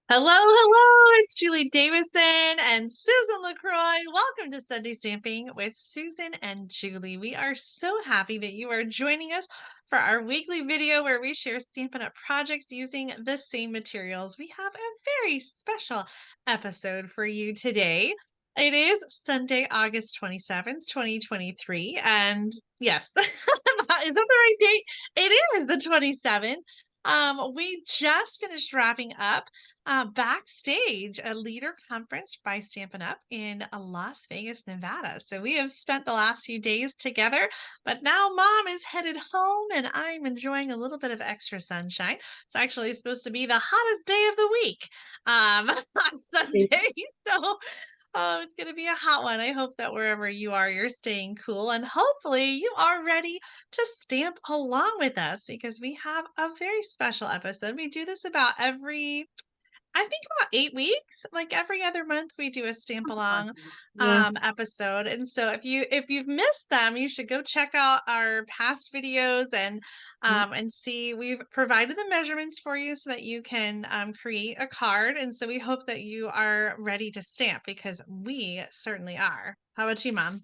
Hello, hello. It's Julie Davison and Susan LaCroix. Welcome to Sunday Stamping with Susan and Julie. We are so happy that you are joining us for our weekly video where we share Stampin' Up! Projects using the same materials. We have a very special episode for you today. It is Sunday, August 27th, 2023. And yes, is that the right date? It is the 27th. We just finished wrapping up backstage a leader conference by Stampin' Up! In Las Vegas, Nevada. So we have spent the last few days together, but now mom is headed home and I'm enjoying a little bit of extra sunshine. It's actually supposed to be the hottest day of the week on Sunday. So it's going to be a hot one. I hope that wherever you are, you're staying cool and hopefully you are ready to stamp along with us because we have a very special episode. We do this about I think about 8 weeks, like every other month we do a stamp along Yeah. episode. And so if you've missed them, you should go check out our past videos and see we've provided the measurements for you so that you can create a card. And so we hope that you are ready to stamp because we certainly are. How about you, Mom?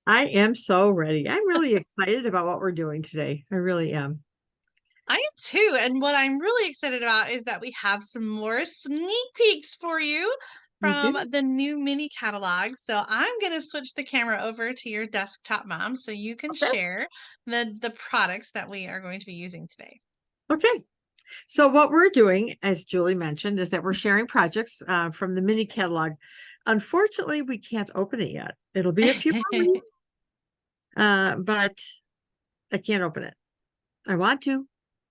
I am so ready. I'm really excited about what we're doing today. I really am. I am too. And what I'm really excited about is that we have some more sneak peeks for you We from do. the new mini catalog. So I'm going to switch the camera over to your desktop, Mom, so you can Okay. share the products that we are going to be using today. Okay. So what we're doing, as Julie mentioned, is that we're sharing projects from the mini catalog. Unfortunately, we can't open it yet. It'll be a few more weeks, but I can't open it. I want to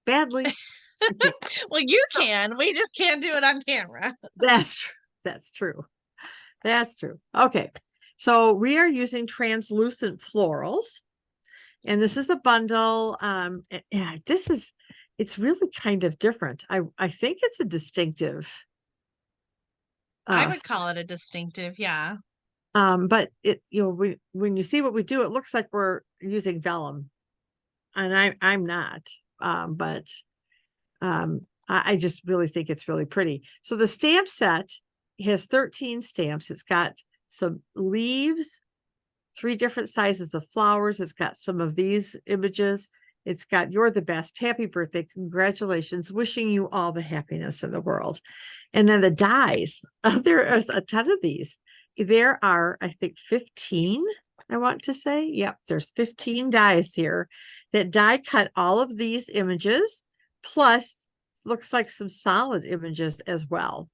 badly. I can't. Well, you So can. We just can't do it on camera. that's true. That's true. That's true. Okay. So we are using translucent florals. And this is a bundle. Yeah, it's really kind of different. I think it's a distinctive, I uh, would call it a distinctive, yeah. but when you see what we do, it looks like we're using vellum, and I'm not. But I just really think it's really pretty. So the stamp set has 13 stamps. It's got some leaves, three different sizes of flowers. It's got some of these images. It's got "You're the best. Happy birthday. Congratulations. Wishing you all the happiness in the world." And then the dies. There is a ton of these. There are, I think, 15, I want to say. Yep, there's 15 dies here that die cut all of these images, plus looks like some solid images as well.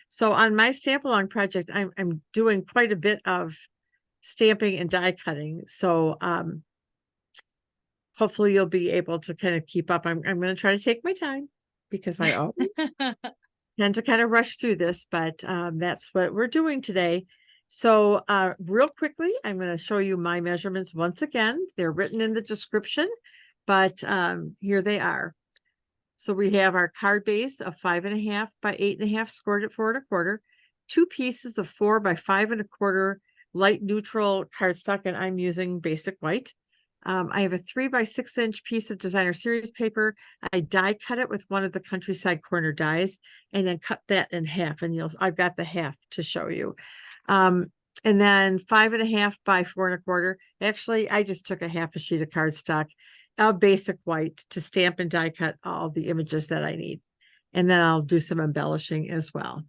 So on my stamp along project, I'm doing quite a bit of stamping and die cutting. So hopefully you'll be able to kind of keep up. I'm going to try to take my time because I always tend to kind of rush through this, but that's what we're doing today. So real quickly, I'm going to show you my measurements once again. They're written in the description, but here they are. So we have our card base of 5.5 by 8.5 scored at 4 1/4, two pieces of 4 by 5 1/4 light neutral cardstock, and I'm using basic white. I have a 3 by 6 inch piece of designer series paper. I die cut it with one of the countryside corner dies and then cut that in half, and I've got the half to show you. And then 5.5 by 4 1/4. Actually, I just took a half a sheet of cardstock, a basic white, to stamp and die cut all the images that I need. And then I'll do some embellishing as well.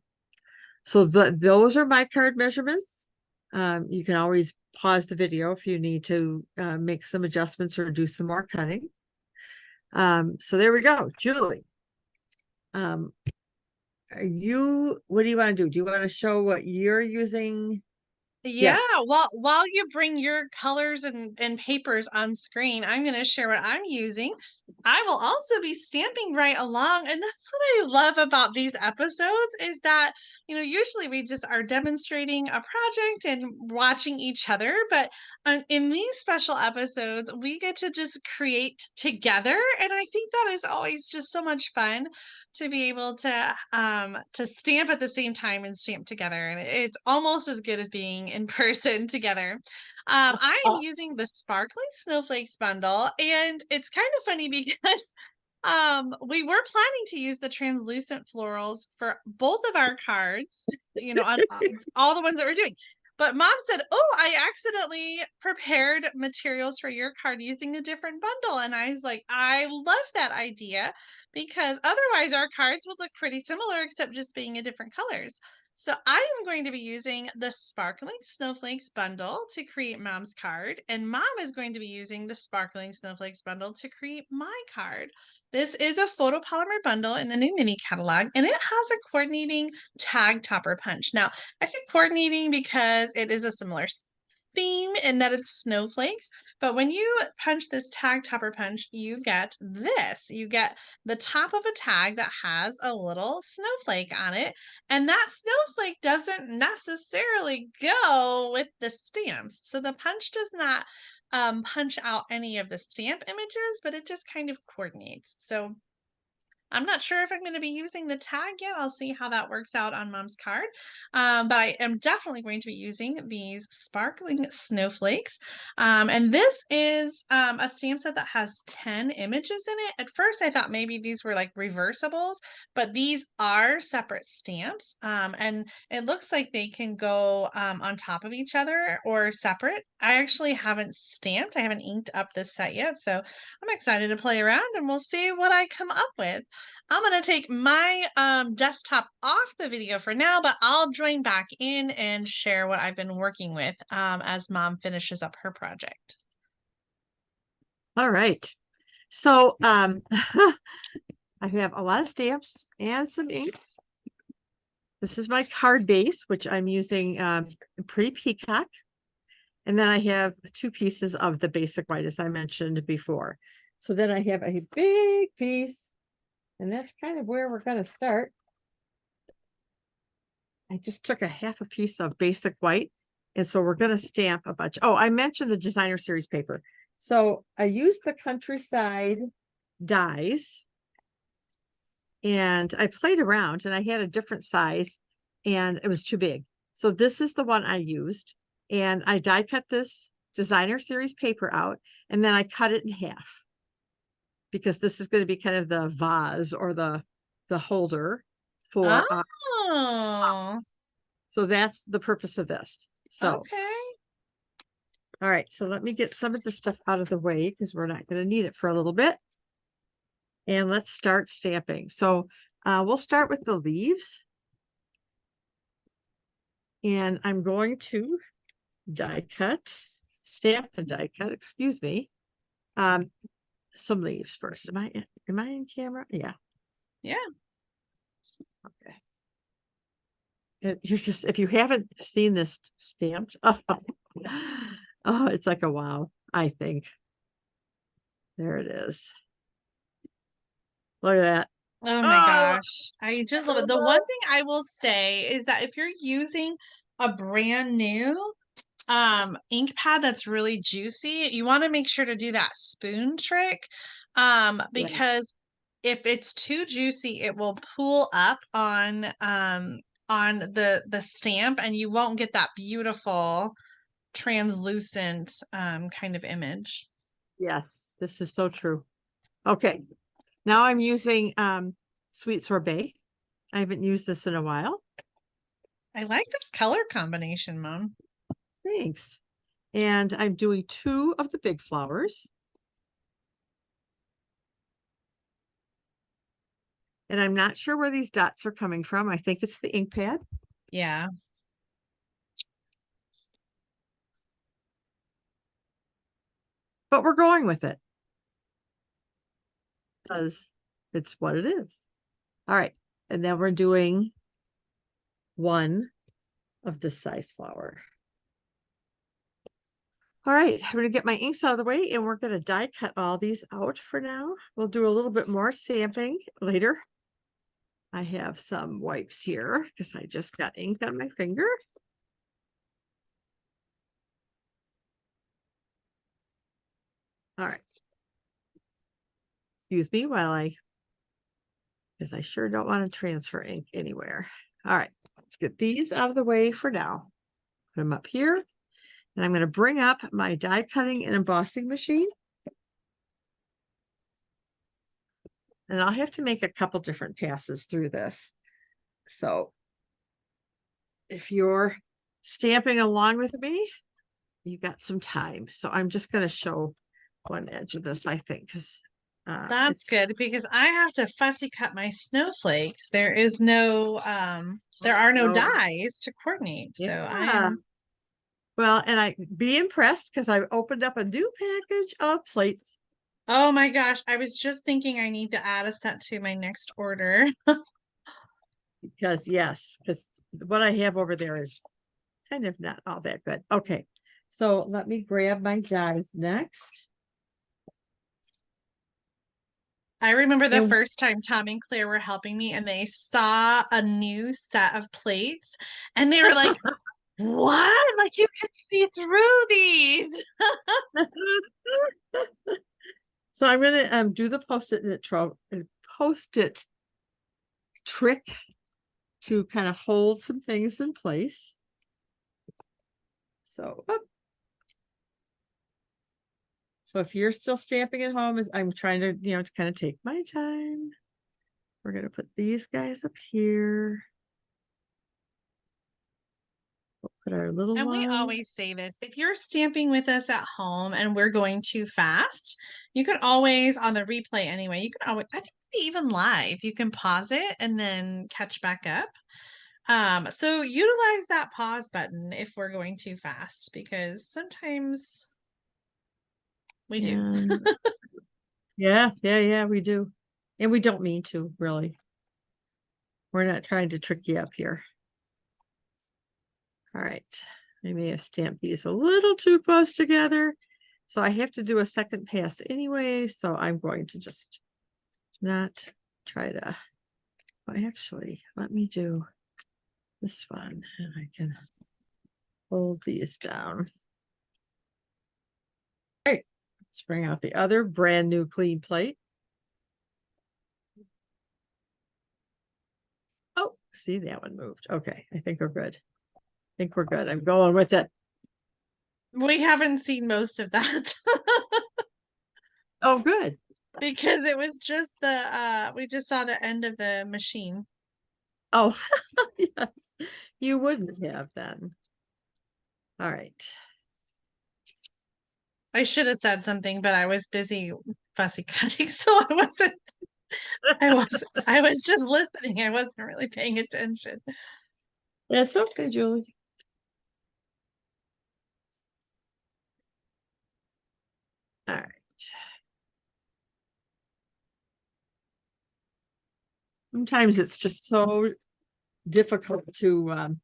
So those are my card measurements. You can always pause the video if you need to make some adjustments or do some more cutting. So there we go. Julie, what do you want to do? Do you want to show what you're using? Yeah, Yes. while you bring your colors and papers on screen, I'm going to share what I'm using. I will also be stamping right along, and that's what I love about these episodes is that, usually we just are demonstrating a project and watching each other, but in these special episodes, we get to just create together, and I think that is always just so much fun to be able to stamp at the same time and stamp together, and it's almost as good as being in person together. I am Uh, using the Sparkly Snowflakes bundle, and it's kind of funny because We were planning to use the translucent florals for both of our cards, on all the ones that we're doing. But mom said, "Oh, I accidentally prepared materials for your card using a different bundle." And I was like, "I love that idea because otherwise our cards would look pretty similar except just being in different colors." So I am going to be using the Sparkling Snowflakes bundle to create mom's card, and mom is going to be using the Sparkling Snowflakes bundle to create my card. This is a photopolymer bundle in the new mini catalog, and it has a coordinating tag topper punch. Now, I say coordinating because it is a similar theme in that it's snowflakes, but when you punch this tag topper punch, you get this. You get the top of a tag that has a little snowflake on it, and that snowflake doesn't necessarily go with the stamps. So the punch does not punch out any of the stamp images, but it just kind of coordinates. So I'm not sure if I'm going to be using the tag yet. I'll see how that works out on mom's card. But I am definitely going to be using these sparkling snowflakes. And this is a stamp set that has 10 images in it. At first, I thought maybe these were like reversibles, but these are separate stamps. And it looks like they can go on top of each other or separate. I actually haven't stamped, I haven't inked up this set yet. So I'm excited to play around and we'll see what I come up with. I'm going to take my desktop off the video for now, but I'll join back in and share what I've been working with as mom finishes up her project. All right. So I have a lot of stamps and some inks. This is my card base, which I'm using Pretty Peacock. And then I have 2 pieces of the basic white, as I mentioned before. So then I have a big piece, and that's kind of where we're going to start. I just took a half a piece of basic white, and so we're going to stamp a bunch. Oh, I mentioned the designer series paper. So I used the Countryside dies, and I played around, and I had a different size, and it was too big. So this is the one I used, and I die cut this designer series paper out, and then I cut it in half because this is going to be kind of the vase or the holder for Oh, so that's the purpose of this. So okay. all right, so let me get some of this stuff out of the way because we're not going to need it for a little bit. And let's start stamping. So we'll start with the leaves. And I'm going to die cut, stamp and die cut, excuse me. Some leaves first. Am I in camera? Yeah. Yeah. Okay. You're just, if you haven't seen this stamped, oh, it's like a wow, I think. There it is. Look at that. Oh my Oh, gosh. I just love it. The one thing I will say is that if you're using a brand new ink pad that's really juicy, you want to make sure to do that spoon trick yeah. because if it's too juicy, it will pull up on the stamp and you won't get that beautiful translucent kind of image. Yes, this is so true. Okay. Now I'm using Sweet Sorbet. I haven't used this in a while. I like this color combination, Mom. Thanks. And I'm doing 2 of the big flowers. And I'm not sure where these dots are coming from. I think it's the ink pad. Yeah. But we're going with it because it's what it is. All right. And then we're doing 1 of this size flower. All right, I'm going to get my inks out of the way and we're going to die cut all these out for now. We'll do a little bit more stamping later. I have some wipes here because I just got ink on my finger. All right. Excuse me while because I sure don't want to transfer ink anywhere. All right, let's get these out of the way for now. Put them up here. And I'm going to bring up my die cutting and embossing machine. And I'll have to make a couple different passes through this. So if you're stamping along with me, you got some time. So I'm just going to show one edge of this, I think, because That's it's good because I have to fussy cut my snowflakes. There is no there are no so dies to coordinate. So I yeah. am Well, and I be impressed because I opened up a new package of plates oh my gosh, I was just thinking I need to add a set to my next order. because yes, because what I have over there is kind of not all that good. Okay, so let me grab my dies next. I remember the And first time Tom and Claire were helping me and they saw a new set of plates and they were like, "What? Like you can see through these." so I'm gonna do the post-it trick to kind of hold some things in place. So, so if you're still stamping at home, I'm trying to, to kind of take my time. We're going to put these guys up here. We'll put our little And we one. always say this, if you're stamping with us at home and we're going too fast, you could always, on the replay anyway, you could always, I think maybe even live, you can pause it and then catch back up. So utilize that pause button if we're going too fast because sometimes we do. And yeah, we do. And we don't mean to, really. We're not trying to trick you up here. All right. I may have stamped these a little too close together. So I have to do a second pass anyway. So I'm going to just not try to, well, actually, let me do this one and I can hold these down. All right. Let's bring out the other brand new clean plate. Oh, see, that one moved. Okay. I think we're good. I think we're good. I'm going with it. We haven't seen most of that Oh, good. because it was just we just saw the end of the machine. Oh, yes. You wouldn't have then. All right. I should have said something, but I was busy fussy cutting, so I was just listening. I wasn't really paying attention. That's okay, Julie. All right. Sometimes it's just so difficult to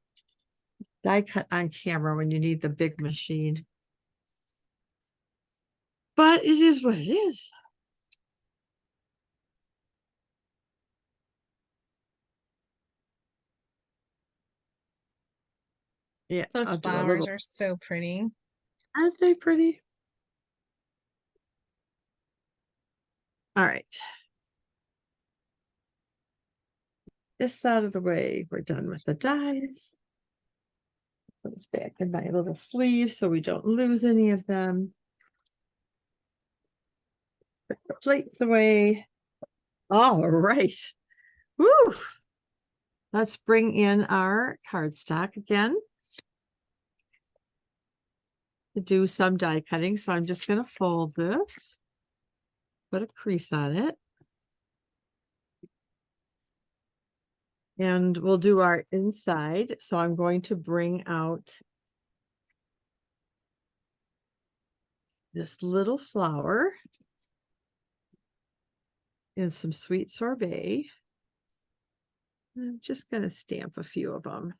die cut on camera when you need the big machine. But it is what it is. Yeah, Those I'll do a flowers little. are so pretty. Aren't they pretty? All right. This out of the way. We're done with the dies. Put this back in my little sleeve so we don't lose any of them. Put the plates away. All right. Woo! Let's bring in our cardstock again to do some die cutting. So I'm just going to fold this, put a crease on it. And we'll do our inside. So I'm going to bring out this little flower and some sweet sorbet. I'm just going to stamp a few of them.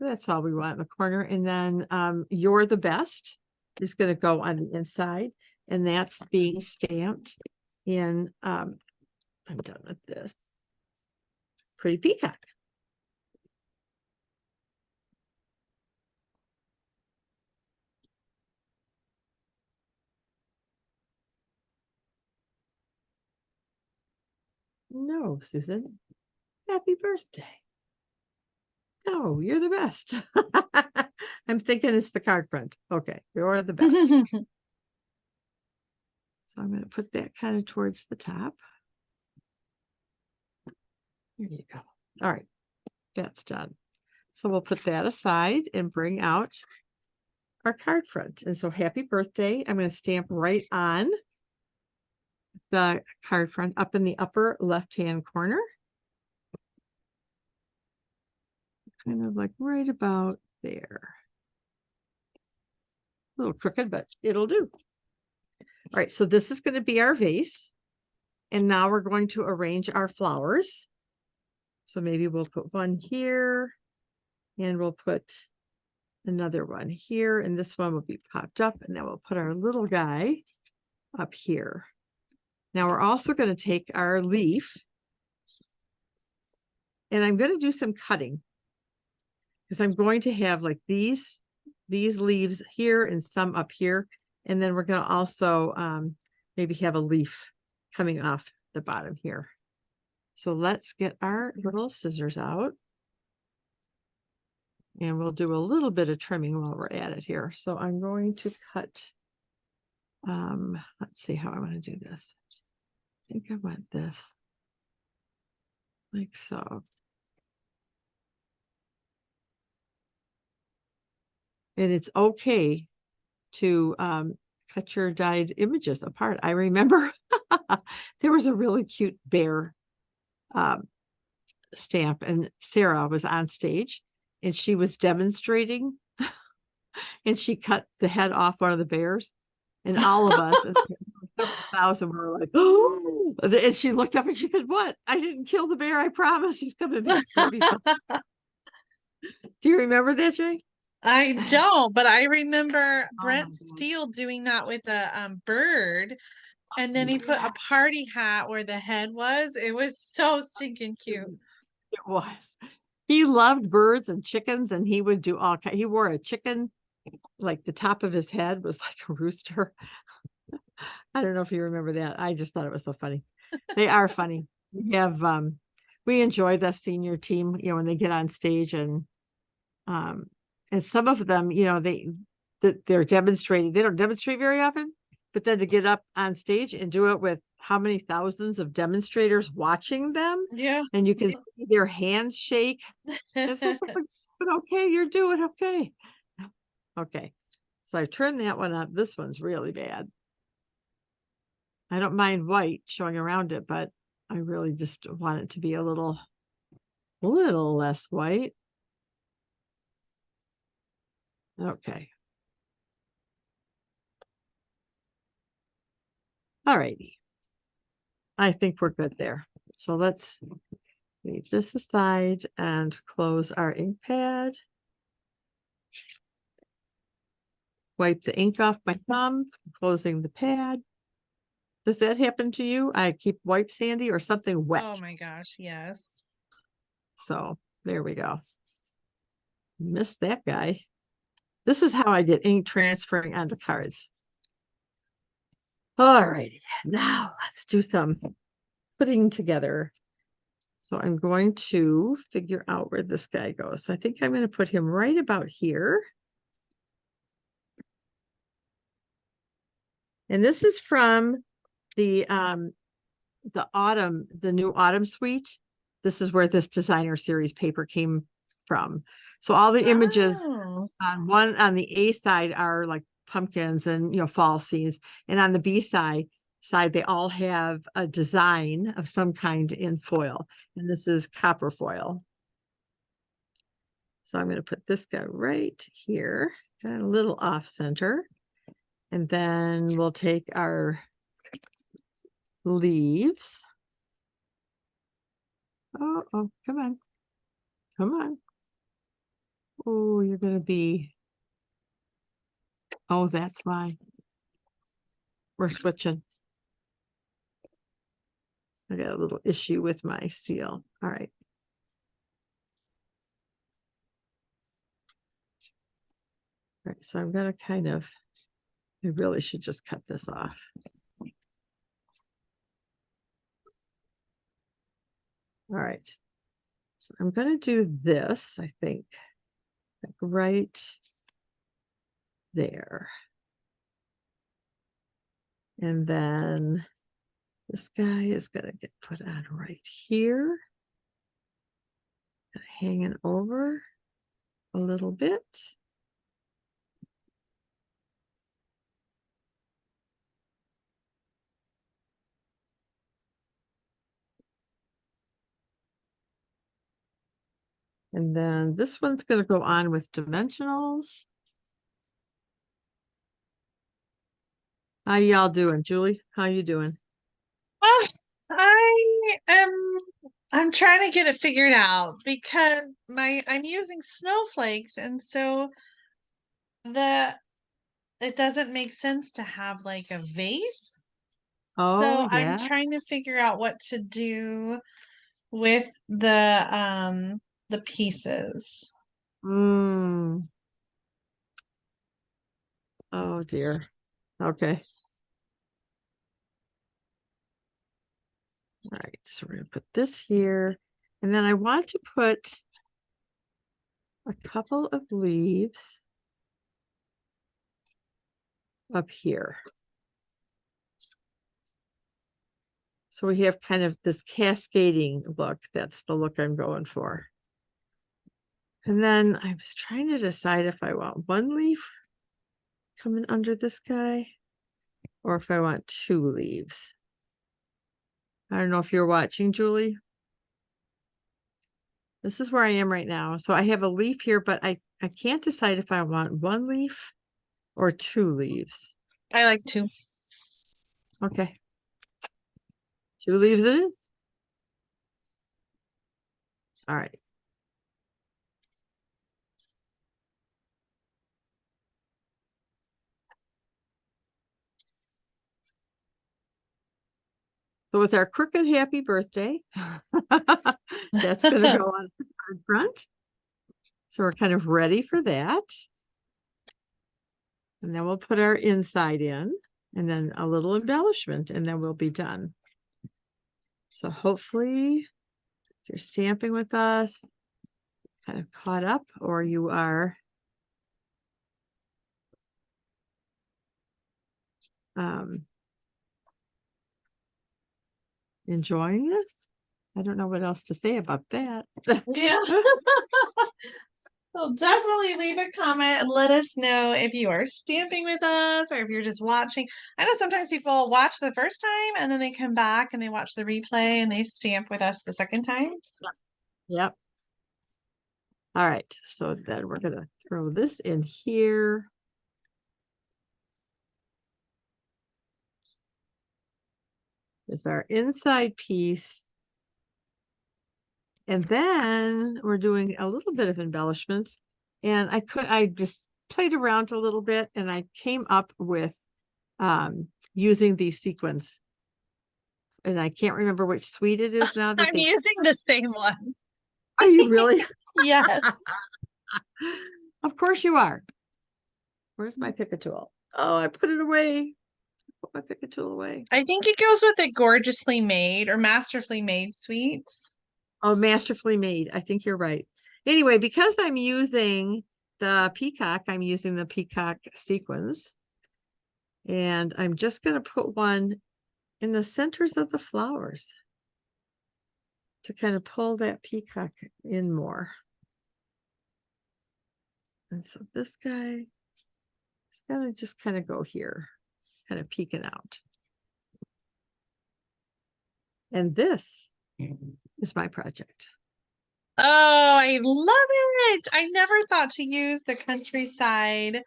That's all we want in the corner. And then You're the Best is going to go on the inside. And that's being stamped in, I'm done with this. Pretty Peacock. No, Susan. Happy birthday. No, you're the best. I'm thinking it's the card front. Okay, you're the best. So I'm going to put that kind of towards the top. There you go. All right, that's done. So we'll put that aside and bring out our card front. And so happy birthday. I'm going to stamp right on the card front up in the upper left-hand corner. Kind of like right about there. A little crooked, but it'll do. All right, so this is going to be our vase. And now we're going to arrange our flowers. So maybe we'll put one here and we'll put another one here. And this one will be popped up, and then we'll put our little guy up here. Now we're also going to take our leaf, and I'm going to do some cutting because I'm going to have like these leaves here and some up here. And then we're going to also maybe have a leaf coming off the bottom here. So let's get our little scissors out. And we'll do a little bit of trimming while we're at it here. So I'm going to cut, let's see how I want to do this. I think I want this like so. And it's okay to cut your dyed images apart. I remember there was a really cute bear stamp, and Sarah was on stage and she was demonstrating and she cut the head off one of the bears, and all of us, and 1,000 were like, oh, and she looked up and she said, what? I didn't kill the bear. I promise he's coming back. Do you remember that, Jay? I don't, but I remember Oh my Brent God. Steele doing that with a bird, and then he put a party hat where the head was. It was so stinking cute. It was. He loved birds and chickens, and he would do all kinds. He wore a chicken, like the top of his head was like a rooster. I don't know if you remember that. I just thought it was so funny. They are funny. We enjoy the senior team, when they get on stage, and some of them, they're demonstrating. They don't demonstrate very often, but then to get up on stage and do it with how many thousands of demonstrators watching them, Yeah. and you can see their hands shake. It's like, but okay, you're doing okay. Okay. So I trimmed that one up. This one's really bad. I don't mind white showing around it, but I really just want it to be a little less white. Okay. All righty. I think we're good there. So let's leave this aside and close our ink pad. Wipe the ink off my thumb, closing the pad. Does that happen to you? I keep wipes handy or something wet. Oh my gosh, yes. So there we go. Missed that guy. This is how I get ink transferring onto cards. All righty. Now let's do some putting together. So I'm going to figure out where this guy goes. So I think I'm going to put him right about here. And this is from the new autumn suite. This is where this designer series paper came from. So all the images on the A side are like pumpkins and fall scenes, and on the B side they all have a design of some kind in foil, and this is copper foil. So I'm going to put this guy right here, kind of a little off center, and then we'll take our leaves. Oh, come on. Come on. Oh, you're going to be. Oh, that's why. We're switching. I got a little issue with my seal. All right. All right, so I'm going to I really should just cut this off. All right. So I'm going to do this, I think, like right there. And then this guy is going to get put on right here. Hanging over a little bit. And then this one's going to go on with dimensionals. How y'all doing, Julie? How you doing? Oh, I'm trying to get it figured out because I'm using snowflakes, and so the it doesn't make sense to have like a vase. Oh, So I'm yeah. trying to figure out what to do with the pieces. Mm. Oh, dear. Okay. All right. So we're going to put this here. And then I want to put a couple of leaves up here. So we have kind of this cascading look. That's the look I'm going for. And then I was trying to decide if I want one leaf coming under this guy or if I want two leaves. I don't know if you're watching, Julie. This is where I am right now. So I have a leaf here, but I can't decide if I want one leaf or two leaves. I like to. Okay. Two leaves it is. All right. So with our crooked happy birthday, that's going to go on the card front. So we're kind of ready for that. And then we'll put our inside in and then a little embellishment and then we'll be done. So hopefully if you're stamping with us, kind of caught up or you are enjoying this. I don't know what else to say about that. Yeah. Well, definitely leave a comment and let us know if you are stamping with us or if you're just watching. I know sometimes people watch the first time and then they come back and they watch the replay and they stamp with us the second time. Yep. All right. So then we're going to throw this in here. It's our inside piece. And then we're doing a little bit of embellishments. And I just played around a little bit and I came up with using these sequins. And I can't remember which suite it is now that I'm using the same one. Are you really? Yes. Of course you are. Where's my pick a tool? Oh, I put it away. Put my pick a tool away. I think it goes with the gorgeously made or masterfully made sweets. Oh, masterfully made. I think you're right. Anyway, because I'm using the peacock, I'm using the peacock sequins. And I'm just going to put one in the centers of the flowers to kind of pull that peacock in more. And so this guy is going to just kind of go here, kind of peeking out. And this is my project. Oh, I love it. I never thought to use the countryside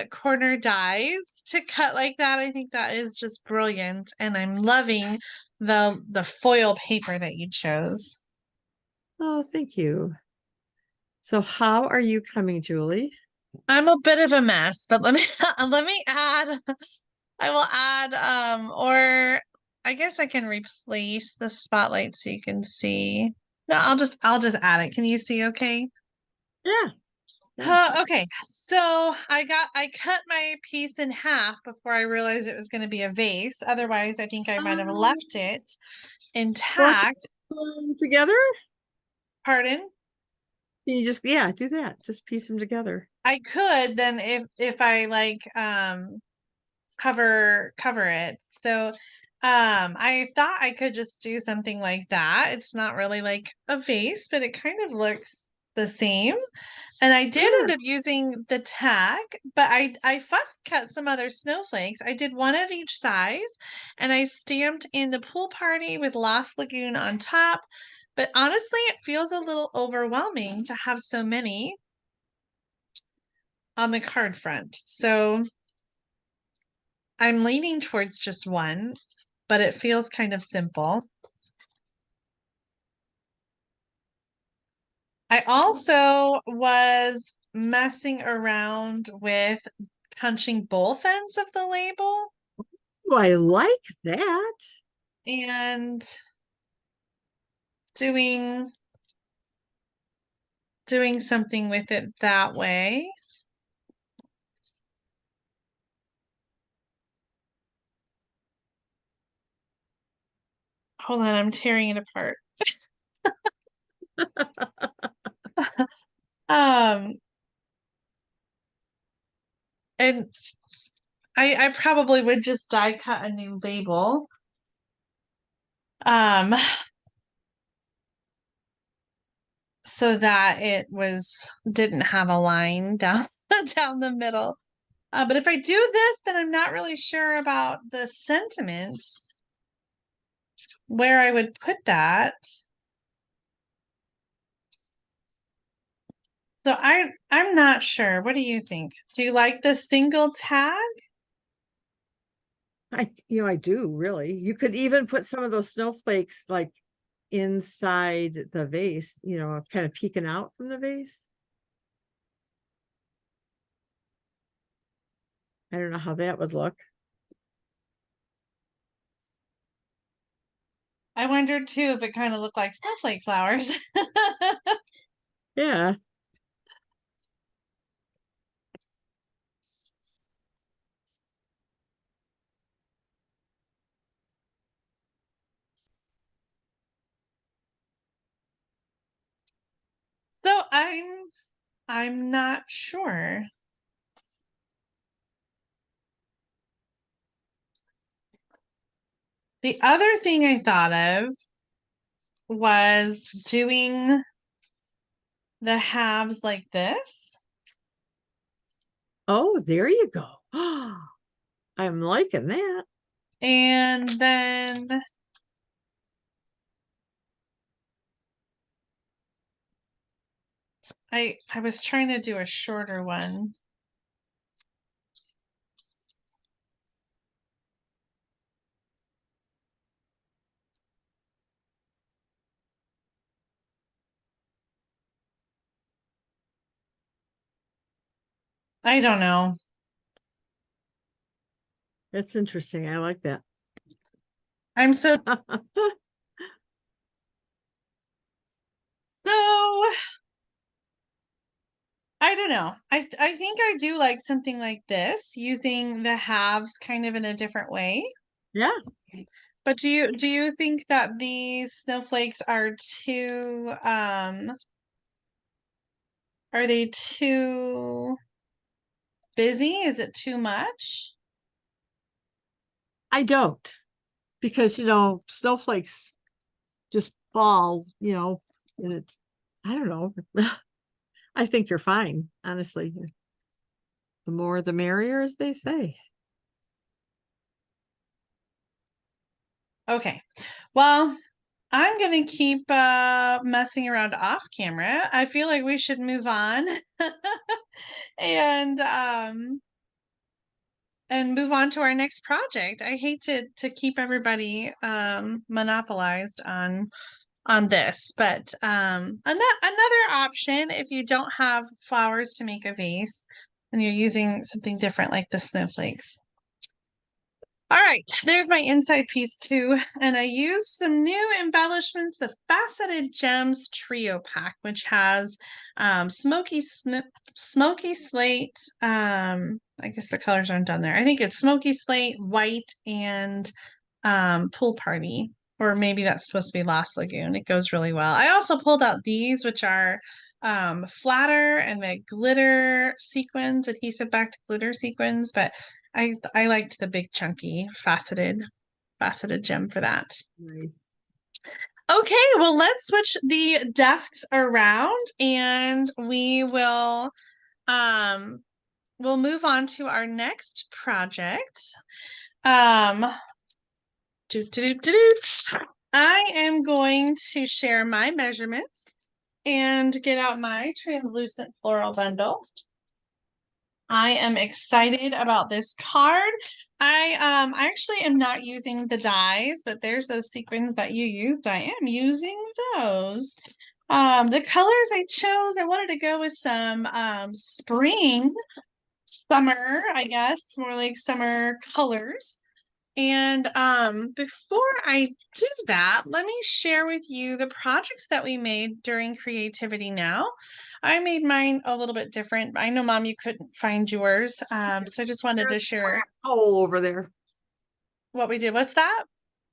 corner dies to cut like that. I think that is just brilliant. And I'm loving the foil paper that you chose. Oh, thank you. So how are you coming, Julie? I'm a bit of a mess, but let me let me add I will add or I guess I can replace the spotlight so you can see. No, I'll just add it. Can you see okay? Yeah. Yeah. Okay, so I cut my piece in half before I realized it was going to be a vase. Otherwise, I think I might have left it Want to intact. put them together? Pardon? Can you just, yeah, do that. Just piece them together. I could then if I like cover it. So I thought I could just do something like that. It's not really like a vase, but it kind of looks the same. And I did Yeah. end up using the tag, but I fuss cut some other snowflakes. I did one of each size, and I stamped in the pool party with Lost Lagoon on top. But honestly, it feels a little overwhelming to have so many on the card front. So I'm leaning towards just one, but it feels kind of simple. I also was messing around with punching both ends of the label Oh, I like that. and doing something with it that way. Hold on, I'm tearing it apart. Um, and I probably would just die cut a new label. Um, so that it didn't have a line down down the middle. But if I do this, then I'm not really sure about the sentiment, where I would put that. So I'm not sure. What do you think? Do you like the single tag? I do really. You could even put some of those snowflakes like inside the vase, kind of peeking out from the vase. I don't know how that would look. I wondered too if it kind of looked like snowflake flowers. Yeah. So I'm not sure. The other thing I thought of was doing the halves like this. Oh, there you go. I'm liking that. And then I was trying to do a shorter one. I don't know. That's interesting. I like that. I'm so I don't know. I think I do like something like this, using the halves kind of in a different way. Yeah. But do you think that these snowflakes are they too busy? Is it too much? I don't, because snowflakes just fall, and I don't know. I think you're fine, honestly. The more the merrier, as they say. Okay. Well, I'm gonna keep messing around off camera. I feel like we should move on and move on to our next project. I hate to keep everybody monopolized on this, but another option, if you don't have flowers to make a vase and you're using something different like the snowflakes. All right, there's my inside piece too. And I used some new embellishments, the Faceted Gems Trio Pack, which has smoky slate. I guess the colors aren't done there. I think it's smoky slate, white, and pool party. Or maybe that's supposed to be Lost Lagoon. It goes really well. I also pulled out these, which are flatter and the glitter sequins, adhesive backed glitter sequins, but I liked the big chunky faceted gem for that. Nice. Okay, well, let's switch the desks around and um we'll move on to our next project. Um I am going to share my measurements and get out my translucent floral bundle. I am excited about this card. I actually am not using the dies, but there's those sequins that you used. I am using those. The colors I chose, I wanted to go with some spring, summer, I guess, more like summer colors. And before I do that, let me share with you the projects that we made during Creativity Now. I made mine a little bit different. I know, Mom, you couldn't find yours. So I just wanted There's to a share black hole over there. what we did. What's that?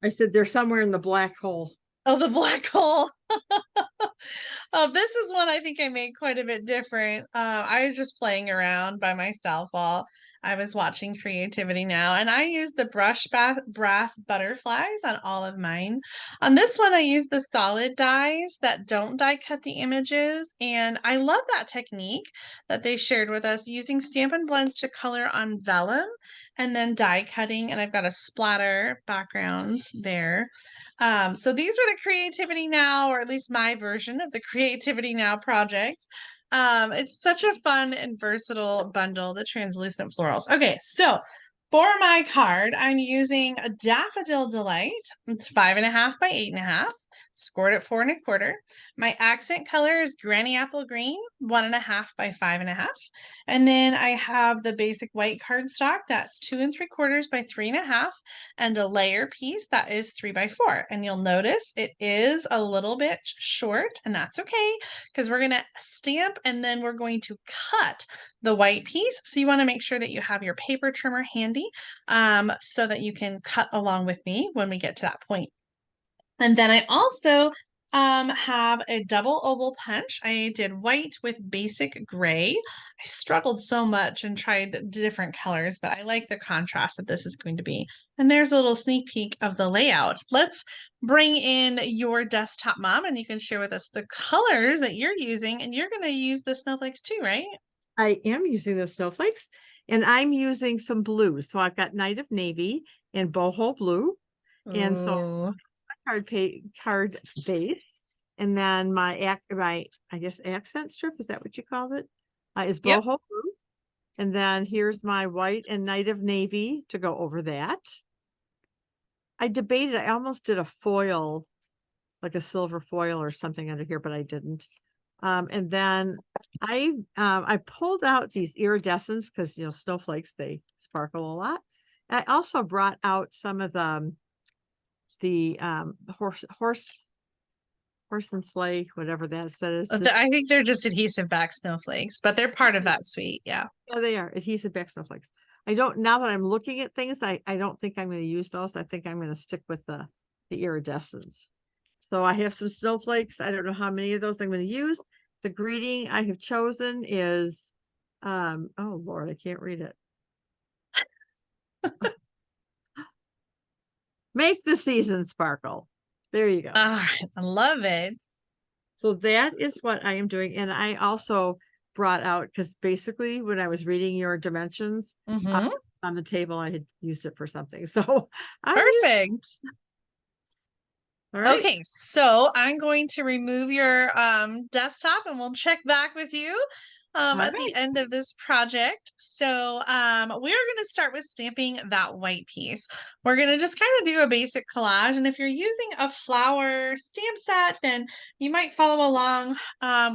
I said they're somewhere in the black hole. Oh, the black hole. This is one I think I made quite a bit different. I was just playing around by myself while I was watching Creativity Now, and I used the brass butterflies on all of mine. On this one, I used the solid dies that don't die cut the images, and I love that technique that they shared with us using Stampin' Blends to color on vellum and then die cutting, and I've got a splatter background there. So these were the Creativity Now, or at least my version of the Creativity Now projects. It's such a fun and versatile bundle, the translucent florals. Okay, so for my card, I'm using a Daffodil Delight. It's 5.5 by 8.5, scored at 4.25. My accent color is Granny Apple Green, 1.5 by 5.5. And then I have the basic white cardstock that's 2.75 by 3.5, and a layer piece that is 3 by 4. And you'll notice it is a little bit short, and that's okay because we're going to stamp and then we're going to cut the white piece. So you want to make sure that you have your paper trimmer handy so that you can cut along with me when we get to that point. And then I also have a double oval punch. I did white with basic gray. I struggled so much and tried different colors, but I like the contrast that this is going to be. And there's a little sneak peek of the layout. Let's bring in your desktop, Mom, and you can share with us the colors that you're using. And you're going to use the snowflakes too, right? I am using the snowflakes, and I'm using some blues. So I've got Night of Navy and boho blue. And so Ooh. card base, and then my I guess accent strip, is that what you called it? Is Yep. boho blue, and then here's my white and Night of Navy to go over that. I debated, I almost did a foil, like a silver foil or something under here, but I didn't. And then I pulled out these iridescents because snowflakes, they sparkle a lot. I also brought out some of the horse and sleigh, whatever that is. I think they're just adhesive back snowflakes, but they're part of that suite. Yeah. Yeah, they are adhesive back snowflakes. I don't, now that I'm looking at things, I don't think I'm going to use those. I think I'm going to stick with the iridescence. So I have some snowflakes. I don't know how many of those I'm going to use. The greeting I have chosen is, oh Lord, I can't read it. Make the season sparkle. There you go. All right. I love it. So that is what I am doing. And I also brought out, because basically when I was reading your dimensions Mm-hmm. on the table, I had used it for something. So I'm used. Perfect. All right. Okay, so I'm going to remove your desktop and we'll check back with you All at right. the end of this project. So we're going to start with stamping that white piece. We're going to just kind of do a basic collage. And if you're using a flower stamp set, then you might follow along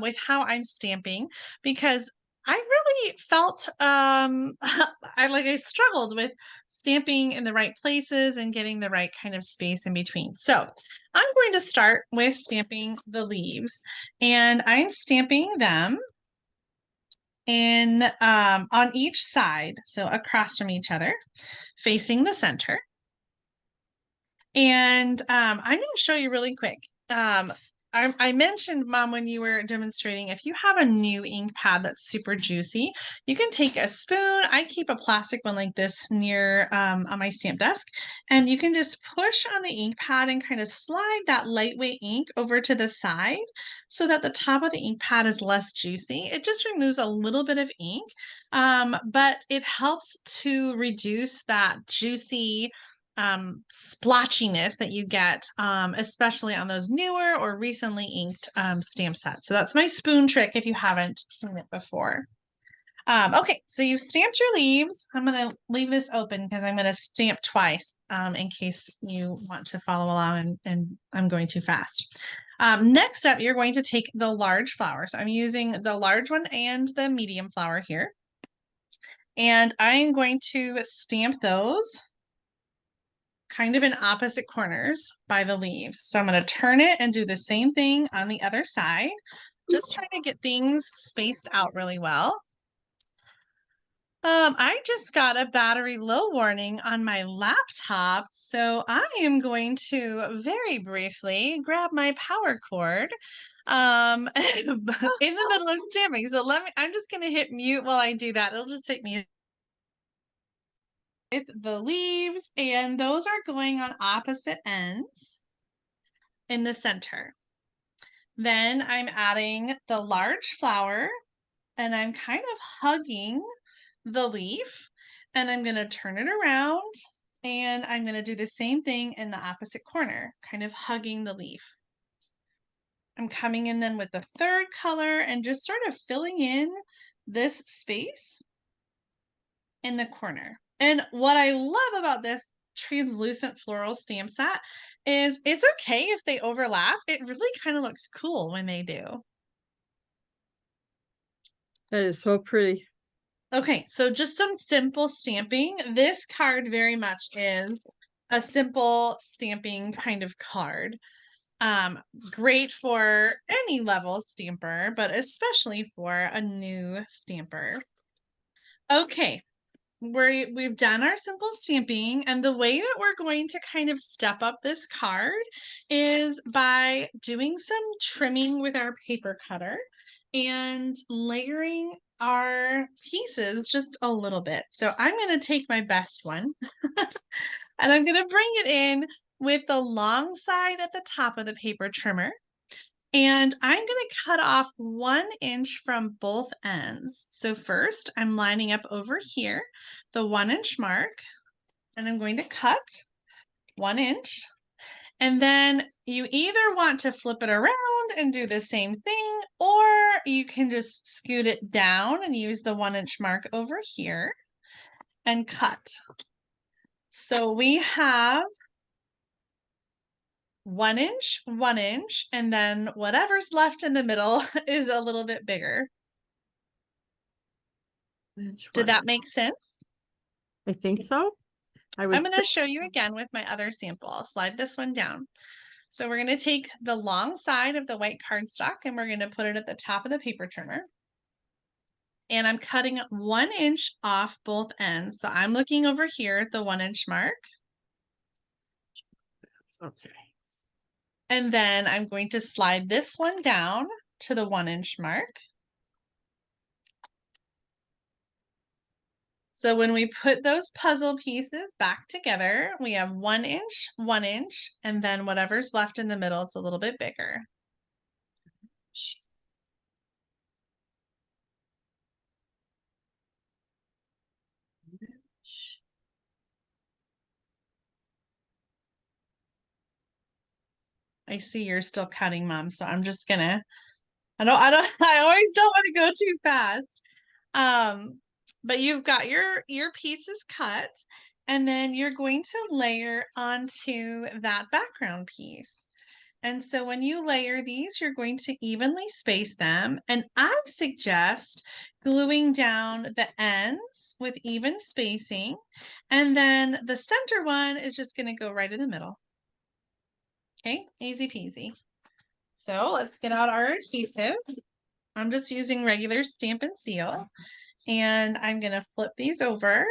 with how I'm stamping, because I really felt I struggled with stamping in the right places and getting the right kind of space in between. So I'm going to start with stamping the leaves, and I'm stamping them in on each side, so across from each other, facing the center. And I'm going to show you really quick. I mentioned, Mom, when you were demonstrating, if you have a new ink pad that's super juicy, you can take a spoon. I keep a plastic one like this near on my stamp desk, and you can just push on the ink pad and kind of slide that lightweight ink over to the side so that the top of the ink pad is less juicy. It just removes a little bit of ink, but it helps to reduce that juicy splotchiness that you get, especially on those newer or recently inked stamp sets. So that's my spoon trick if you haven't seen it before. Okay, so you've stamped your leaves. I'm going to leave this open because I'm going to stamp twice in case you want to follow along and I'm going too fast. Next up, you're going to take the large flower. So I'm using the large one and the medium flower here. And I'm going to stamp those kind of in opposite corners by the leaves. So I'm going to turn it and do the same thing on the other side, just trying to get things spaced out really well. I just got a battery low warning on my laptop, so I am going to very briefly grab my power cord in the middle of stamping. So I'm just going to hit mute while I do that. It'll just take me with the leaves, and those are going on opposite ends in the center. Then I'm adding the large flower and I'm kind of hugging the leaf, and I'm going to turn it around and I'm going to do the same thing in the opposite corner, kind of hugging the leaf. I'm coming in then with the third color and just sort of filling in this space in the corner. And what I love about this translucent floral stamp set is it's okay if they overlap. It really kind of looks cool when they do. That is so pretty. Okay, so just some simple stamping. This card very much is a simple stamping kind of card. Great for any level stamper, but especially for a new stamper. Okay, we've done our simple stamping, and the way that we're going to kind of step up this card is by doing some trimming with our paper cutter and layering our pieces just a little bit. So I'm going to take my best one and I'm going to bring it in with the long side at the top of the paper trimmer. And I'm going to cut off 1 inch from both ends. So first I'm lining up over here, the 1 inch mark, and I'm going to cut 1 inch. And then you either want to flip it around and do the same thing, or you can just scoot it down and use the 1 inch mark over here and cut. So we have 1 inch, 1 inch, and then whatever's left in the middle is a little bit bigger. Did that make sense? I think so. I'm going to show you again with my other sample. I'll slide this one down. So we're going to take the long side of the white cardstock and we're going to put it at the top of the paper trimmer. And I'm cutting 1 inch off both ends. So I'm looking over here at the 1 inch mark. Okay. And then I'm going to slide this one down to the 1 inch mark. So when we put those puzzle pieces back together, we have 1 inch, 1 inch, and then whatever's left in the middle, it's a little bit bigger. I see you're still cutting, Mom, so I'm just gonna, I always don't want to go too fast. But you've got your pieces cut, and then you're going to layer onto that background piece. And so when you layer these, you're going to evenly space them. And I suggest gluing down the ends with even spacing. And then the center one is just going to go right in the middle. Okay, easy peasy. So let's get out our adhesive. I'm just using regular Stampin' Seal. And I'm going to flip these over.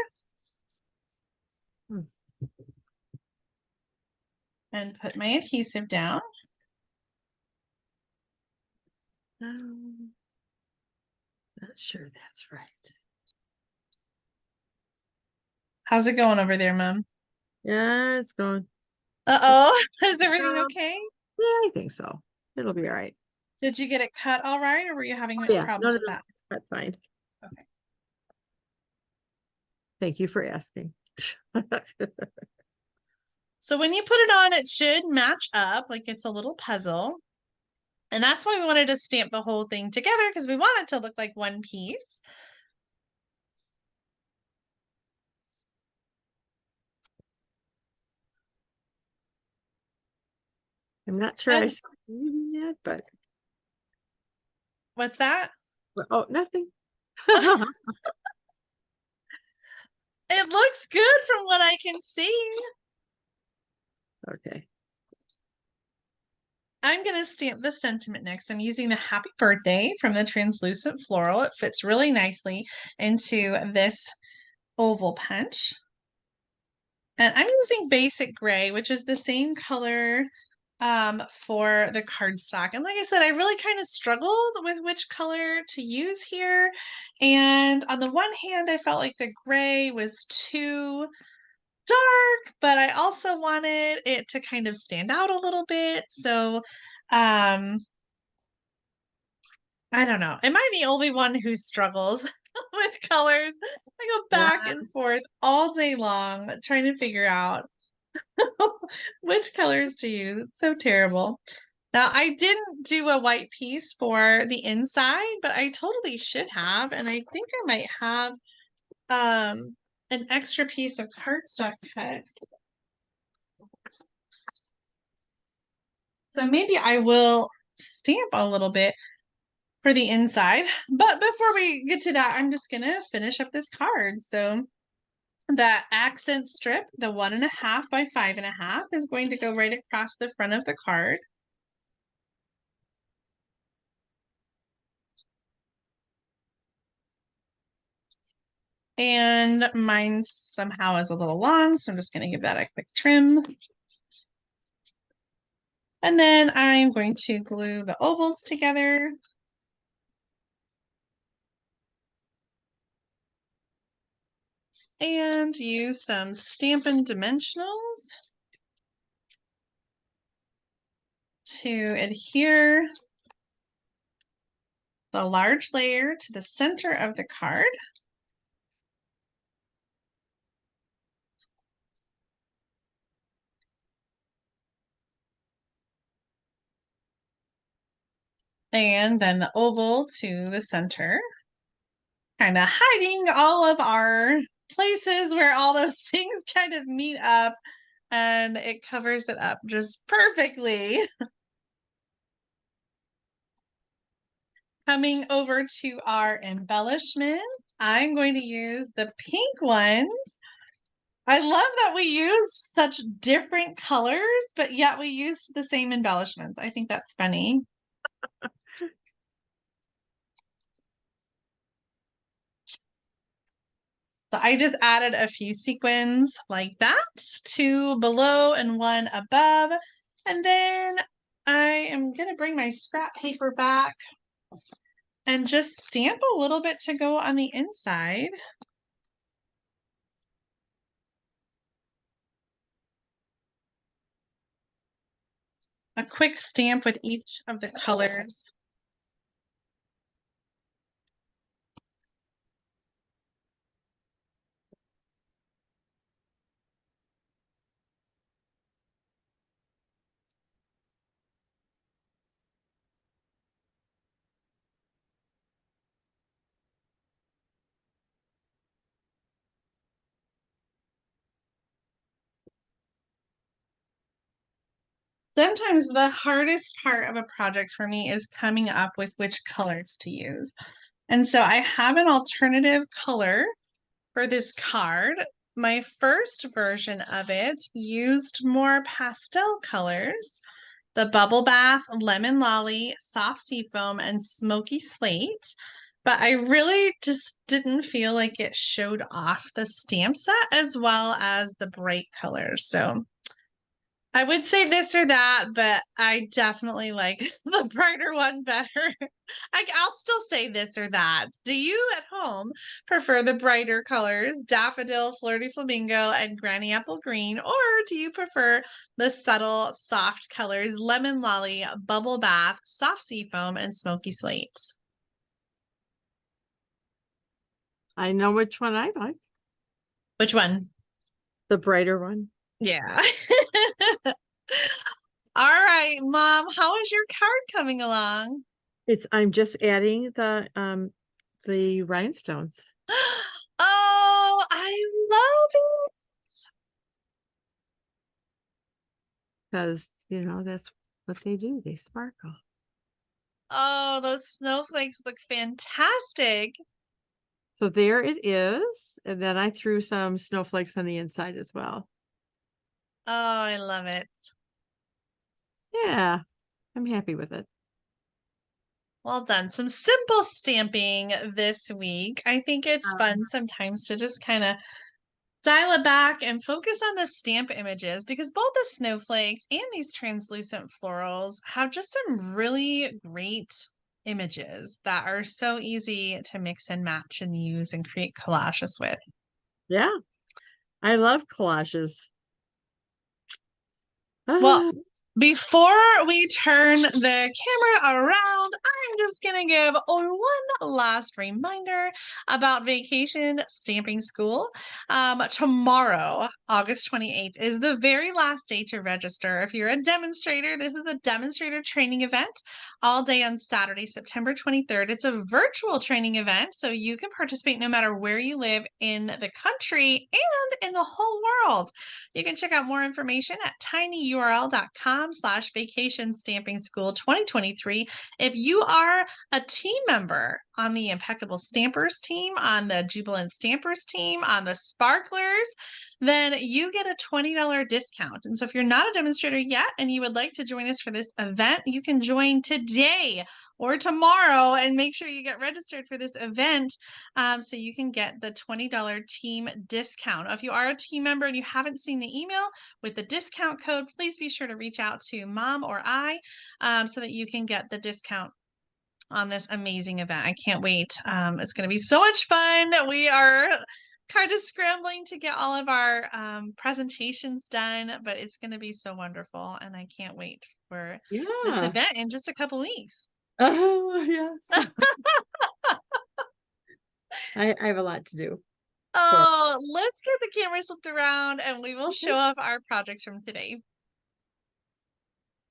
And put my adhesive down. Not sure that's right. How's it going over there, Mom? Yeah, it's going. Uh-oh. Is everything Um, okay? yeah, I think so. It'll be all right. Did you get it cut all right, or were you Oh having yeah, no, problems no, with no, that? that's fine. Okay. Thank you for asking. So when you put it on, it should match up like it's a little puzzle. And that's why we wanted to stamp the whole thing together because we want it to look like one piece. I'm not sure I And see that, but what's that? oh, nothing. It looks good from what I can see. Okay. I'm going to stamp the sentiment next. I'm using the happy birthday from the translucent floral. It fits really nicely into this oval punch. And I'm using basic gray, which is the same color for the cardstock. And like I said, I really kind of struggled with which color to use here. And on the one hand, I felt like the gray was too dark, but I also wanted it to kind of stand out a little bit. So, um, I don't know. Am I the only one who struggles with colors? I go back Yeah. and forth all day long trying to figure out which colors to use. It's so terrible. Now, I didn't do a white piece for the inside, but I totally should have. And I think I might have an extra piece of cardstock cut. So maybe I will stamp a little bit for the inside. But before we get to that, I'm just gonna finish up this card. So that accent strip, the 1.5 by 5.5, is going to go right across the front of the card. And mine somehow is a little long, so I'm just going to give that a quick trim. And then I'm going to glue the ovals together. And use some Stampin' Dimensionals to adhere the large layer to the center of the card. And then the oval to the center, kind of hiding all of our places where all those things kind of meet up, and it covers it up just perfectly. Coming over to our embellishment, I'm going to use the pink ones. I love that we used such different colors, but yet we used the same embellishments. I think that's funny. So I just added a few sequins like that, 2 below and 1 above. And then I am going to bring my scrap paper back and just stamp a little bit to go on the inside. A quick stamp with each of the colors. Sometimes the hardest part of a project for me is coming up with which colors to use. And so I have an alternative color for this card. My first version of it used more pastel colors, the Bubble Bath, Lemon Lolly, Soft Seafoam, and Smoky Slate. But I really just didn't feel like it showed off the stamp set as well as the bright colors. So I would say this or that, but I definitely like the brighter one better. I'll still say this or that. Do you at home prefer the brighter colors, daffodil, flirty flamingo, and granny apple green, or do you prefer the subtle, soft colors, lemon lolly, bubble bath, soft sea foam, and smoky slate? I know which one I like. Which one? The brighter one. Yeah. All right, Mom, how is your card coming along? I'm just adding the rhinestones Oh, I love it. because that's what they do. They sparkle. Oh, those snowflakes look fantastic. So there it is. And then I threw some snowflakes on the inside as well. Oh, I love it. Yeah, I'm happy with it. Well done. Some simple stamping this week. I think it's fun sometimes to just kind of dial it back and focus on the stamp images because both the snowflakes and these translucent florals have just some really great images that are so easy to mix and match and use and create collages with. Yeah, I love collages. Well, Ah, before we turn the camera around, I'm just going to give one last reminder about Vacation Stamping School. Tomorrow, August 28th, is the very last day to register. If you're a demonstrator, this is a demonstrator training event all day on Saturday, September 23rd. It's a virtual training event, so you can participate no matter where you live in the country and in the whole world. You can check out more information at tinyurl.com/vacation stamping school 2023. If you are a team member on the Impeccable Stampers team, on the Jubilant Stampers team, on the Sparklers, then you get a $20 discount. And so if you're not a demonstrator yet and you would like to join us for this event, you can join today or tomorrow and make sure you get registered for this event so you can get the $20 team discount. If you are a team member and you haven't seen the email with the discount code, please be sure to reach out to Mom or I so that you can get the discount on this amazing event. I can't wait. It's going to be so much fun. We are kind of scrambling to get all of our presentations done, but it's going to be so wonderful. And I can't wait for this yeah. event in just a couple weeks. Oh, yes. I have a lot to do. So, Oh, let's get the camera flipped around and we will okay. show off our projects from today.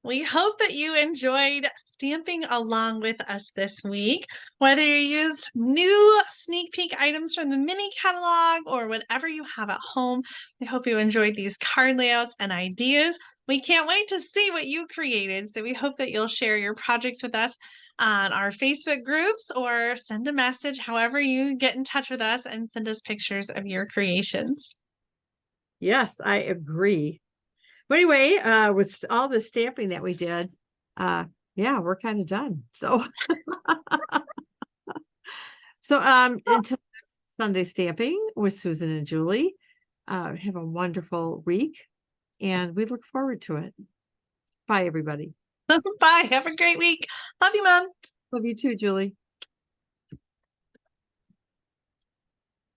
We hope that you enjoyed stamping along with us this week. Whether you used new sneak peek items from the mini catalog or whatever you have at home, we hope you enjoyed these card layouts and ideas. We can't wait to see what you created, so we hope that you'll share your projects with us on our Facebook groups or send a message, however you get in touch with us, and send us pictures of your creations. Yes, I agree. But anyway, with all the stamping that we did, yeah, we're kind of done. So, until Sunday stamping with Susan and Julie, have a wonderful week and we look forward to it. Bye, everybody. Bye. Have a great week. Love you, Mom. Love you too, Julie.